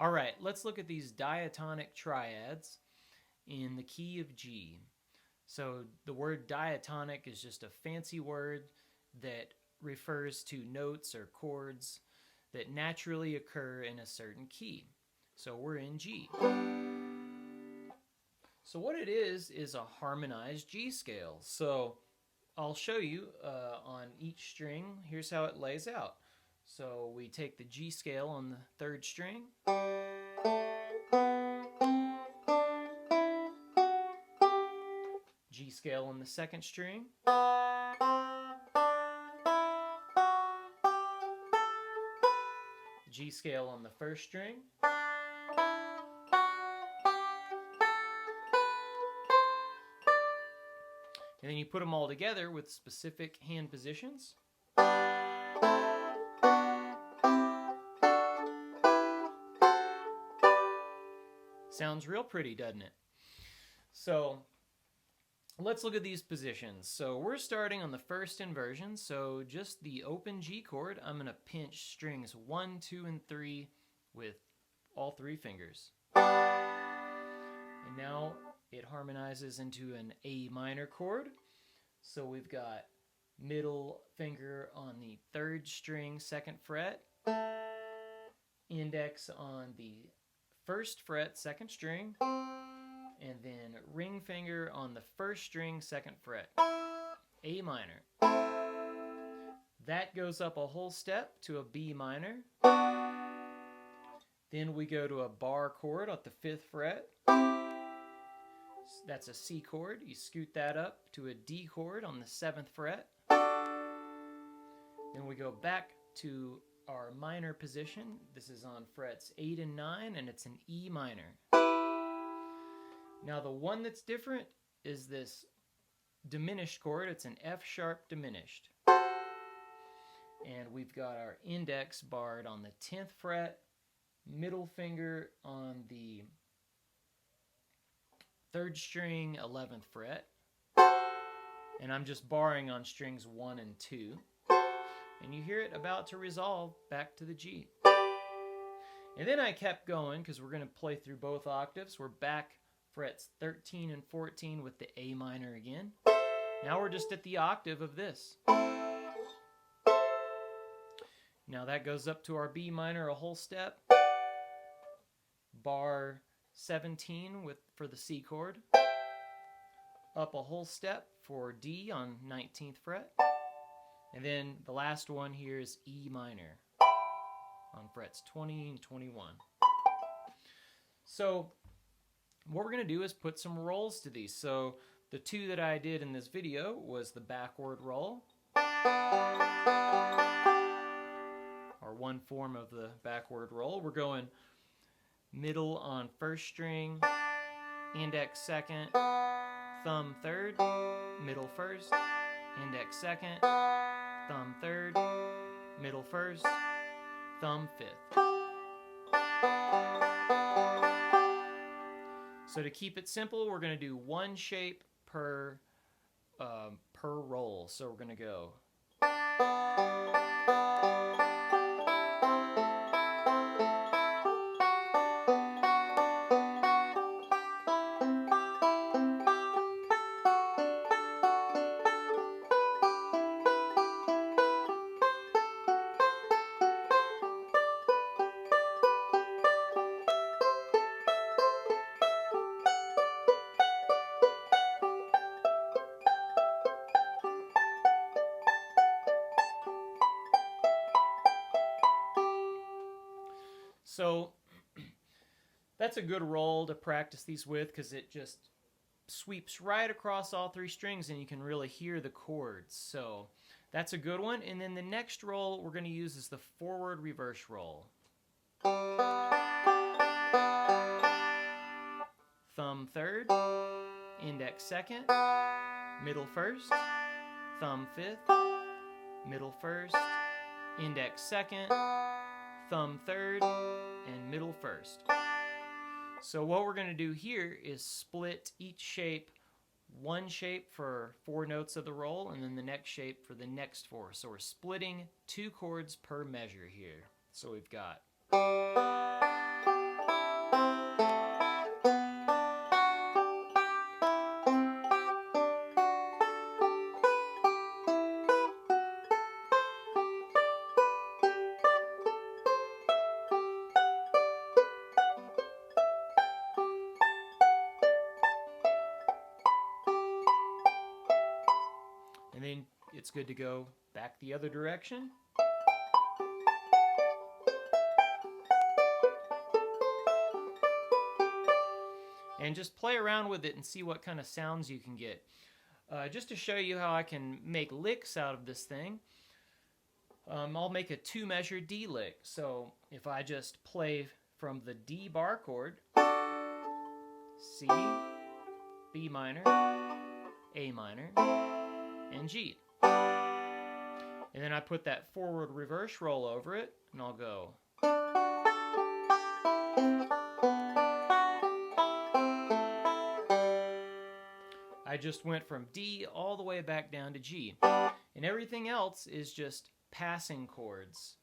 All right, let's look at these diatonic triads in the key of G. So the word diatonic is just a fancy word that refers to notes or chords that naturally occur in a certain key. So we're in G. So what it is a harmonized G scale. So I'll show you on each string. Here's how it lays out. So we take the G scale on the third string. G scale on the second string. G scale on the first string. And then you put them all together with specific hand positions. Sounds real pretty, doesn't it? So let's look at these positions. So we're starting on the first inversion. So just the open G chord, I'm going to pinch strings 1, 2, and 3 with all 3 fingers. And now it harmonizes into an A minor chord. So we've got middle finger on the third string, 2nd fret, index on the 1st fret, 2nd string, and then ring finger on the 1st string, 2nd fret, A minor. That goes up a whole step to a B minor. Then we go to a bar chord at the 5th fret. That's a C chord. You scoot that up to a D chord on the 7th fret. Then we go back to our minor position. This is on frets 8 and 9, and it's an E minor. Now the one that's different is this diminished chord. It's an F sharp diminished. And we've got our index barred on the 10th fret, middle finger on the 3rd string, 11th fret. And I'm just barring on strings 1 and 2. And you hear it about to resolve back to the G. And then I kept going because we're going to play through both octaves. We're back frets 13 and 14 with the A minor again. Now we're just at the octave of this. Now that goes up to our B minor a whole step. Bar 17 for the C chord. Up a whole step for D on 19th fret. And then the last one here is E minor on frets 20 and 21. So what we're going to do is put some rolls to these. So the 2 that I did in this video was the backward roll, or one form of the backward roll. We're going middle on 1st string, index 2nd, thumb 3rd, middle 1st, index 2nd, thumb 3rd, middle 1st, thumb 5th. So to keep it simple, we're going to do one shape per roll. So we're going to go. So that's a good roll to practice these with because it just sweeps right across all 3 strings and you can really hear the chords. So that's a good one. And then the next roll we're going to use is the forward reverse roll. Thumb 3rd, index 2nd, middle 1st, thumb 5th, middle 1st, index 2nd, thumb 3rd, and middle 1st. So what we're going to do here is split each shape, one shape for 4 notes of the roll, and then the next shape for the next 4. So we're splitting 2 chords per measure here. So we've got it's good to go back the other direction. And just play around with it and see what kind of sounds you can get. Just to show you how I can make licks out of this thing, I'll make a 2-measure D lick. So if I just play from the D bar chord, C, B minor, A minor, and G. And then I put that forward reverse roll over it, and I'll go. I just went from D all the way back down to G. And everything else is just passing chords.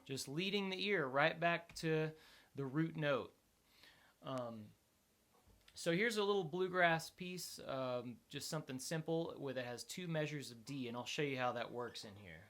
Just leading the ear right back to the root note. So here's a little bluegrass piece, just something simple that has 2 measures of D, and I'll show you how that works in here.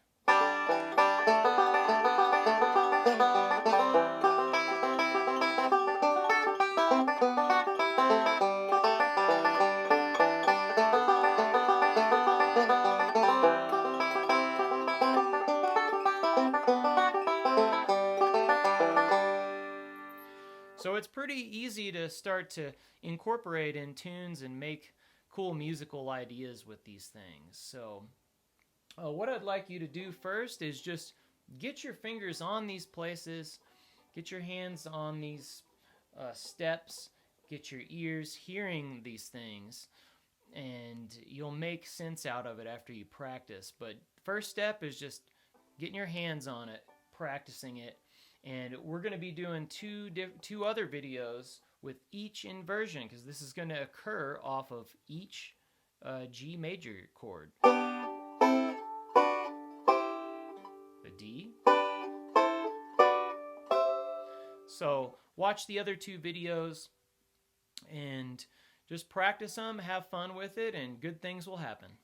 So it's pretty easy to start to incorporate in tunes and make cool musical ideas with these things. So what I'd like you to do first is just get your fingers on these places, get your hands on these steps, get your ears hearing these things, and you'll make sense out of it after you practice. But first step is just getting your hands on it, practicing it. And we're going to be doing two other videos with each inversion, because this is going to occur off of each G major chord. The D. So watch the other 2 videos and just practice them, have fun with it, and good things will happen.